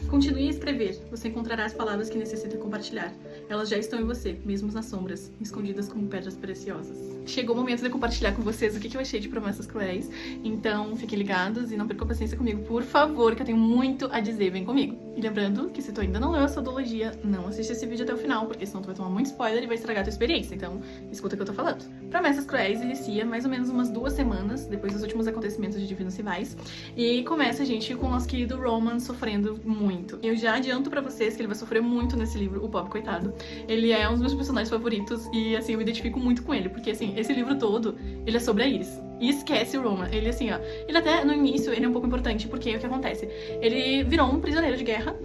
Continue a escrever, você encontrará as palavras que necessita compartilhar. Elas já estão em você, mesmo nas sombras, escondidas como pedras preciosas. Chegou o momento de eu compartilhar com vocês o que eu achei de Promessas Cruéis, então fiquem ligados e não percam paciência comigo, por favor, que eu tenho muito a dizer, vem comigo. E lembrando que se tu ainda não leu essa duologia, não assiste esse vídeo até o final, porque senão tu vai tomar muito spoiler e vai estragar a tua experiência, então escuta o que eu tô falando. Promessas Cruéis inicia mais ou menos umas 2 semanas depois dos últimos acontecimentos de Divinos Rivais, e começa, gente, com o nosso querido Roman sofrendo muito. Eu já adianto pra vocês que ele vai sofrer muito nesse livro, o pobre coitado. Ele é um dos meus personagens favoritos e, assim, eu me identifico muito com ele, porque, assim, esse livro todo, ele é sobre a Iris. E esquece o Roman. Ele, assim, ó, ele até, no início, ele é um pouco importante, porque o que acontece? Ele virou um prisioneiro de guerra,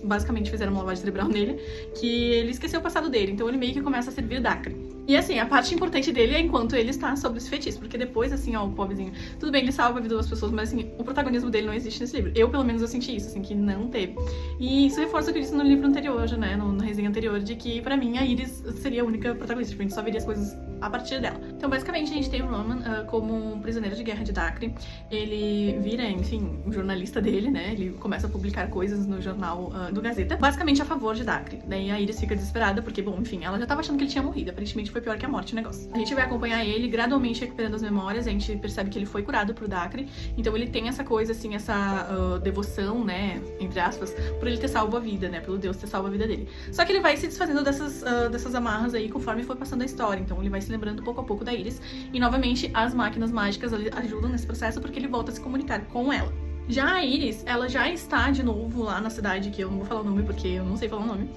basicamente fizeram uma lavagem cerebral nele, que ele esqueceu o passado dele, então ele meio que começa a servir Dacre. E assim, a parte importante dele é enquanto ele está sob esse feitiço, porque depois, assim, ó, o pobrezinho, tudo bem, ele salva a vida das pessoas, mas assim, o protagonismo dele não existe nesse livro. Eu, pelo menos, eu senti isso, assim, que não teve. E isso reforça o que eu disse no livro anterior, né, na resenha anterior, de que, pra mim, a Iris seria a única protagonista, tipo, a gente só veria as coisas a partir dela. Então, basicamente, a gente tem o Roman como um prisioneiro de guerra de Dacre. Ele vira, enfim, um jornalista dele, né, ele começa a publicar coisas no jornal do Gazeta, basicamente a favor de Dacre. Daí a Iris fica desesperada, porque, bom, enfim, ela já tava achando que ele tinha morrido, aparentemente foi pior que a morte o negócio. A gente vai acompanhar ele gradualmente recuperando as memórias, a gente percebe que ele foi curado por Dacre, então ele tem essa coisa, assim, essa devoção, né, entre aspas, por ele ter salvo a vida, né, pelo Deus ter salvo a vida dele. Só que ele vai se desfazendo dessas amarras aí conforme for passando a história, então ele vai se lembrando pouco a pouco da Iris, e novamente as máquinas mágicas ajudam nesse processo porque ele volta a se comunicar com ela. Já a Iris, ela já está de novo lá na cidade, que eu não vou falar o nome porque eu não sei falar o nome,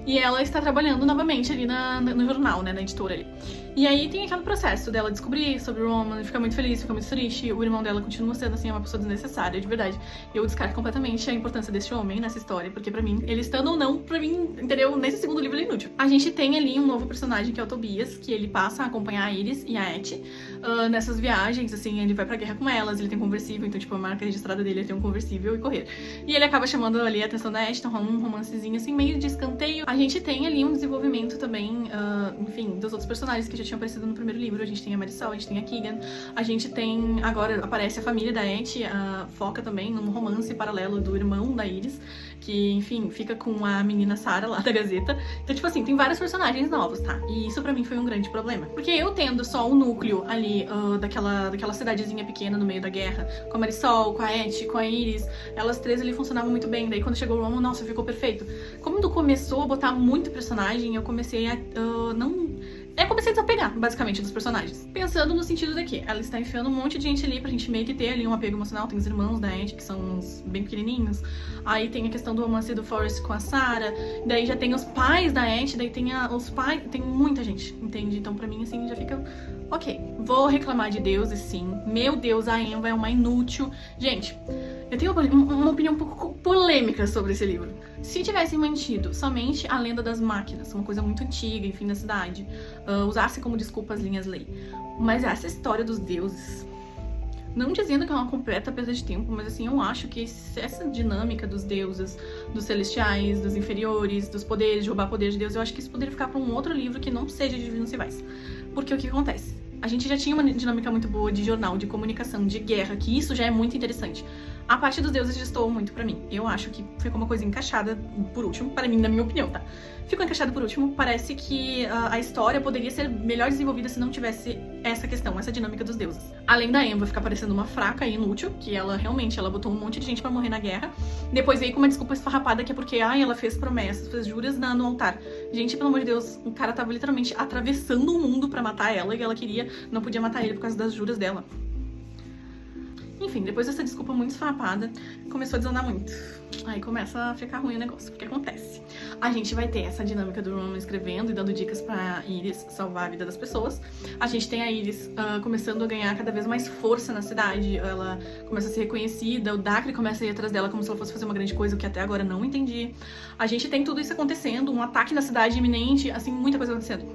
e ela está trabalhando novamente ali no jornal, né, na editora ali. E aí tem aquele processo dela descobrir sobre o Roman, fica muito feliz, fica muito triste, o irmão dela continua sendo, assim, uma pessoa desnecessária, de verdade. Eu descarto completamente a importância desse homem nessa história, porque pra mim, ele estando ou não, pra mim, entendeu? Nesse segundo livro ele é inútil. A gente tem ali um novo personagem que é o Tobias, que ele passa a acompanhar a Iris e a Et nessas viagens, assim, ele vai pra guerra com elas, ele tem um conversível, então, tipo, a marca registrada dele é ter um conversível e correr. E ele acaba chamando ali a atenção da Et, então rola um romancezinho, assim, meio de escanteio. A gente tem ali um desenvolvimento também, enfim, dos outros personagens que já tinham aparecido no primeiro livro. A gente tem a Marisol, a gente tem a Keegan, a gente tem, agora aparece a família da Et, foca também num romance paralelo do irmão da Iris, que, enfim, fica com a menina Sarah lá da Gazeta. Então, tipo assim, tem vários personagens novos, tá? E isso pra mim foi um grande problema. Porque eu tendo só o núcleo ali daquela cidadezinha pequena no meio da guerra, com a Marisol, com a Et, com a Iris, elas três ali funcionavam muito bem. Daí quando chegou o Roman, nossa, ficou perfeito. Como tu começou a botar muito personagem, eu comecei a Eu comecei a desapegar, basicamente, dos personagens. Pensando no sentido de que ela está enfiando um monte de gente ali pra gente meio que ter ali um apego emocional. Tem os irmãos da Et, que são uns bem pequenininhos. Aí tem a questão do romance do Forrest com a Sarah. Daí já tem os pais da Et, daí tem os pais... Tem muita gente, entende? Então pra mim, assim, já fica... Ok, vou reclamar de deuses, sim. Meu Deus, a Emma é uma inútil. Gente, eu tenho uma opinião um pouco polêmica sobre esse livro. Se tivessem mantido somente a lenda das máquinas, uma coisa muito antiga, enfim, da cidade, usasse como desculpa as linhas lei. Mas essa história dos deuses, não dizendo que é uma completa perda de tempo, mas assim, eu acho que essa dinâmica dos deuses, dos celestiais, dos inferiores, dos poderes, de roubar poder de Deus, eu acho que isso poderia ficar para um outro livro que não seja de Divinos Rivais. Porque o que acontece? A gente já tinha uma dinâmica muito boa de jornal, de comunicação, de guerra, que isso já é muito interessante. A parte dos deuses destoou muito pra mim. Eu acho que ficou uma coisa encaixada por último, para mim, na minha opinião, tá? Ficou encaixada por último. Parece que a história poderia ser melhor desenvolvida se não tivesse essa questão, essa dinâmica dos deuses. Além da Emma ficar parecendo uma fraca e inútil, que ela realmente, ela botou um monte de gente pra morrer na guerra. Depois veio com uma desculpa esfarrapada, que é porque, ela fez promessas, fez juras no altar. Gente, pelo amor de Deus, o cara tava literalmente atravessando o mundo pra matar ela, e ela queria, não podia matar ele por causa das juras dela. Enfim, depois dessa desculpa muito esfarrapada, começou a desandar muito. Aí começa a ficar ruim o negócio. O que acontece? A gente vai ter essa dinâmica do Roman escrevendo e dando dicas pra Iris salvar a vida das pessoas. A gente tem a Iris começando a ganhar cada vez mais força na cidade. Ela começa a ser reconhecida, o Dacre começa a ir atrás dela como se ela fosse fazer uma grande coisa, o que até agora não entendi. A gente tem tudo isso acontecendo, um ataque na cidade iminente, assim, muita coisa acontecendo.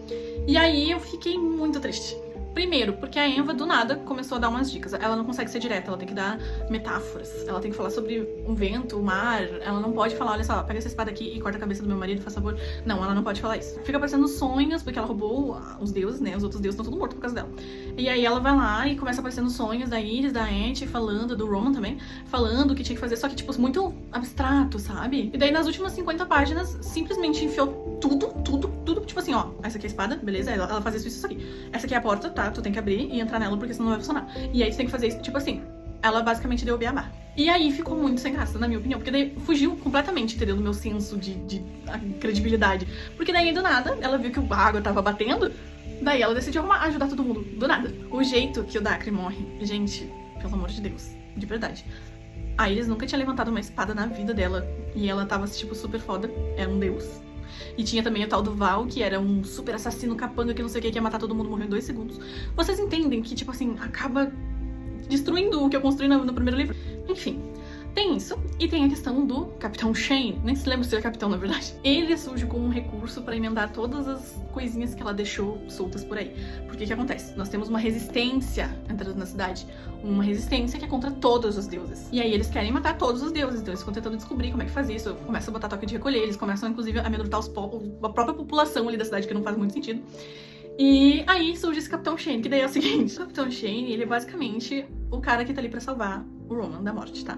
E aí eu fiquei muito triste. Primeiro, porque a Enva, do nada, começou a dar umas dicas. Ela não consegue ser direta, ela tem que dar metáforas. Ela tem que falar sobre um vento, o mar. Ela não pode falar, olha só, pega essa espada aqui e corta a cabeça do meu marido, faz favor. Não, ela não pode falar isso. Fica aparecendo sonhos, porque ela roubou os deuses, né? Os outros deuses estão todos mortos por causa dela. E aí ela vai lá e começa aparecendo sonhos da Iris, da Ant, falando, do Roman também, falando o que tinha que fazer, só que, tipo, muito abstrato, sabe? E daí, nas últimas 50 páginas, simplesmente enfiou tudo, tipo assim, ó, essa aqui é a espada, beleza? Ela faz isso aqui. Essa aqui é a porta, tá? Tu tem que abrir e entrar nela, porque senão não vai funcionar. E aí tu tem que fazer isso, tipo assim, ela basicamente deu o beabá. E aí ficou muito sem graça, na minha opinião, porque daí fugiu completamente, entendeu? Do meu senso de credibilidade. Porque daí, do nada, ela viu que a água tava batendo, daí ela decidiu ajudar todo mundo, do nada. O jeito que o Dacre morre, gente, pelo amor de Deus, de verdade. A Iris nunca tinha levantado uma espada na vida dela, e ela tava, tipo, super foda, era um deus. E tinha também o tal do Val, que era um super assassino capanga que não sei o que ia matar todo mundo, morreu em 2 segundos. Vocês entendem que, tipo assim, acaba destruindo o que eu construí no primeiro livro? Enfim, tem isso. E tem a questão do Capitão Shane. Nem se lembra se ele é capitão, na verdade. Ele surge como um recurso pra emendar todas as coisinhas que ela deixou soltas por aí. Porque o que acontece? Nós temos uma resistência entrando na cidade. Uma resistência que é contra todos os deuses. E aí eles querem matar todos os deuses. Então eles ficam tentando descobrir como é que faz isso. Começam a botar toque de recolher. Eles começam, inclusive, a amedrontar a própria população ali da cidade, que não faz muito sentido. E aí surge esse Capitão Shane, que daí é o seguinte. O Capitão Shane, ele é basicamente o cara que tá ali pra salvar o Roman da morte, tá?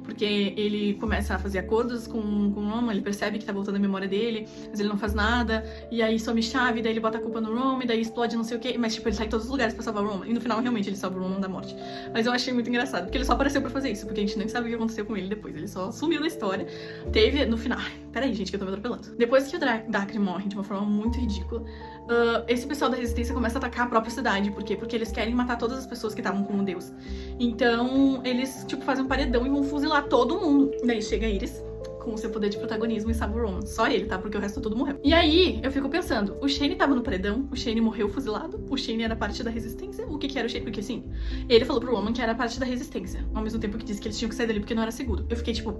Porque ele começa a fazer acordos com o Roman, ele percebe que tá voltando a memória dele, mas ele não faz nada, e aí some chave, daí ele bota a culpa no Roman, e daí explode não sei o que, mas tipo, ele sai em todos os lugares pra salvar o Roman, e no final realmente ele salva o Roman da morte. Mas eu achei muito engraçado, porque ele só apareceu pra fazer isso, porque a gente nem sabe o que aconteceu com ele depois, ele só sumiu da história. Teve, no final... Peraí, gente, que eu tô me atropelando. Depois que o Dacre morre de uma forma muito ridícula, esse pessoal da resistência começa a atacar a própria cidade. Por quê? Porque eles querem matar todas as pessoas que estavam com o deus. Então, eles, tipo, fazem um paredão e vão fuzilar todo mundo. Daí chega a Iris, com o seu poder de protagonismo, e salva o Roman. Só ele, tá? Porque o resto todo morreu. E aí, eu fico pensando, o Shane tava no paredão, o Shane morreu fuzilado, o Shane era parte da resistência. O que era o Shane? Porque, assim, ele falou pro Roman que era parte da resistência, ao mesmo tempo que disse que eles tinham que sair dali porque não era seguro. Eu fiquei, tipo...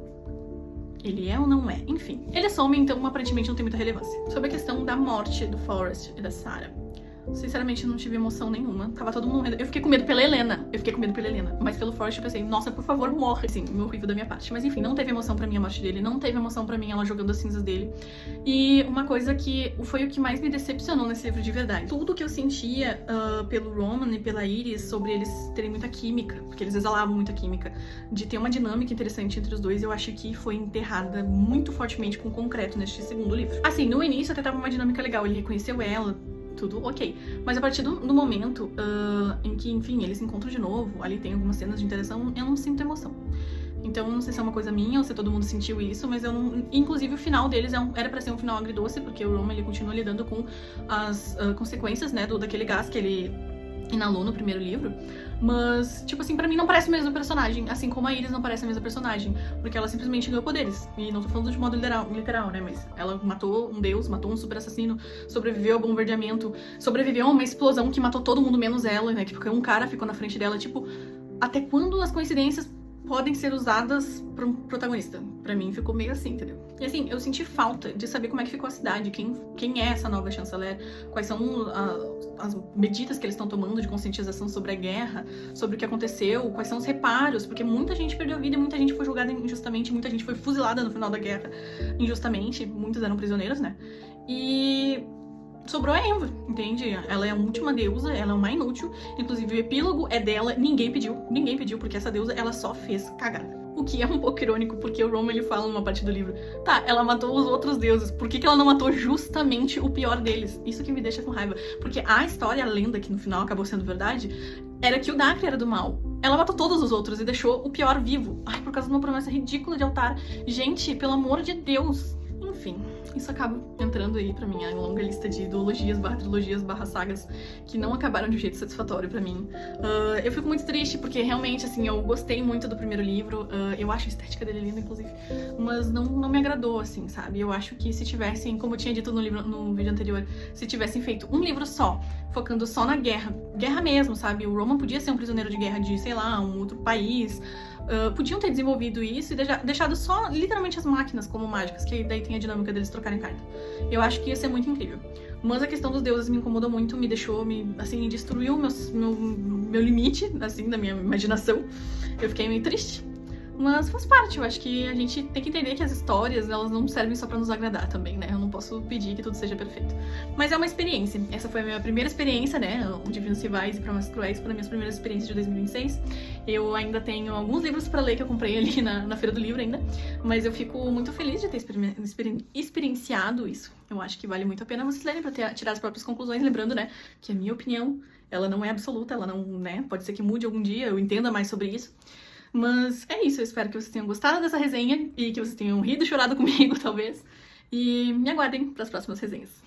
Ele é ou não é? Enfim. Ele some, então aparentemente não tem muita relevância. Sobre a questão da morte do Forrest e da Sarah. Sinceramente, eu não tive emoção nenhuma. Tava todo mundo morrendo. Eu fiquei com medo pela Helena. Mas pelo Forrest eu pensei, nossa, por favor, morre. Assim, meu horrível da minha parte. Mas enfim, não teve emoção pra mim a morte dele. Não teve emoção pra mim ela jogando as cinzas dele. E uma coisa que foi o que mais me decepcionou nesse livro de verdade. Tudo que eu sentia pelo Roman e pela Iris sobre eles terem muita química, porque eles exalavam muita química, de ter uma dinâmica interessante entre os dois, eu acho que foi enterrada muito fortemente com concreto neste segundo livro. Assim, no início até tava uma dinâmica legal. Ele reconheceu ela, tudo ok. Mas a partir do momento em que, enfim, eles se encontram de novo, ali tem algumas cenas de interação, eu não sinto emoção. Então, eu não sei se é uma coisa minha ou se todo mundo sentiu isso, mas eu não... Inclusive, o final deles era pra ser um final agridoce, porque o Roman, ele continua lidando com as consequências, né, daquele gás que ele inalou no primeiro livro. Mas, tipo assim, pra mim não parece o mesmo personagem, assim como a Iris não parece a mesma personagem, porque ela simplesmente ganhou poderes. E não tô falando de modo literal, né, mas ela matou um deus, matou um super assassino, sobreviveu ao bombardeamento, sobreviveu a uma explosão que matou todo mundo menos ela, né, porque um cara ficou na frente dela, tipo, até quando as coincidências podem ser usadas para um protagonista? Pra mim ficou meio assim, entendeu? E assim, eu senti falta de saber como é que ficou a cidade, quem é essa nova chanceler, quais são as medidas que eles estão tomando de conscientização sobre a guerra, sobre o que aconteceu, quais são os reparos, porque muita gente perdeu a vida e muita gente foi julgada injustamente, muita gente foi fuzilada no final da guerra injustamente, muitos eram prisioneiros, né? E... sobrou a Enva, entende? Ela é a última deusa, ela é uma inútil. Inclusive, o epílogo é dela, ninguém pediu, porque essa deusa, ela só fez cagada. O que é um pouco irônico, porque o Roman, ele fala numa parte do livro, tá, ela matou os outros deuses, por que ela não matou justamente o pior deles? Isso que me deixa com raiva, porque a história, a lenda, que no final acabou sendo verdade, era que o Dacre era do mal. Ela matou todos os outros e deixou o pior vivo. Ai, por causa de uma promessa ridícula de altar. Gente, pelo amor de Deus. Enfim, isso acaba entrando aí pra minha longa lista de ideologias, trilogias, sagas que não acabaram de um jeito satisfatório pra mim. Eu fico muito triste porque realmente, assim, eu gostei muito do primeiro livro, eu acho a estética dele linda, inclusive, mas não me agradou, assim, sabe? Eu acho que se tivessem, como eu tinha dito no vídeo anterior, se tivessem feito um livro só, focando só na guerra mesmo, sabe? O Roman podia ser um prisioneiro de guerra de, sei lá, um outro país, podiam ter desenvolvido isso e deixado só, literalmente, as máquinas como mágicas, que daí tem a dinâmica deles trocarem carta. Eu acho que ia ser muito incrível. Mas a questão dos deuses me incomodou muito, me deixou, assim, destruiu meu limite, assim, da minha imaginação. Eu fiquei meio triste. Mas faz parte, eu acho que a gente tem que entender que as histórias, elas não servem só pra nos agradar também, né? Eu não posso pedir que tudo seja perfeito. Mas é uma experiência. Essa foi a minha primeira experiência, né? O Divinos Rivais e Promessas Cruéis foram as minhas primeiras experiências de 2026. Eu ainda tenho alguns livros pra ler que eu comprei ali na Feira do Livro ainda. Mas eu fico muito feliz de ter experienciado isso. Eu acho que vale muito a pena vocês lerem pra tirar as próprias conclusões. Lembrando, né, que a minha opinião, ela não é absoluta, ela não, né? Pode ser que mude algum dia, eu entenda mais sobre isso. Mas é isso, eu espero que vocês tenham gostado dessa resenha e que vocês tenham rido e chorado comigo, talvez. E me aguardem para as próximas resenhas.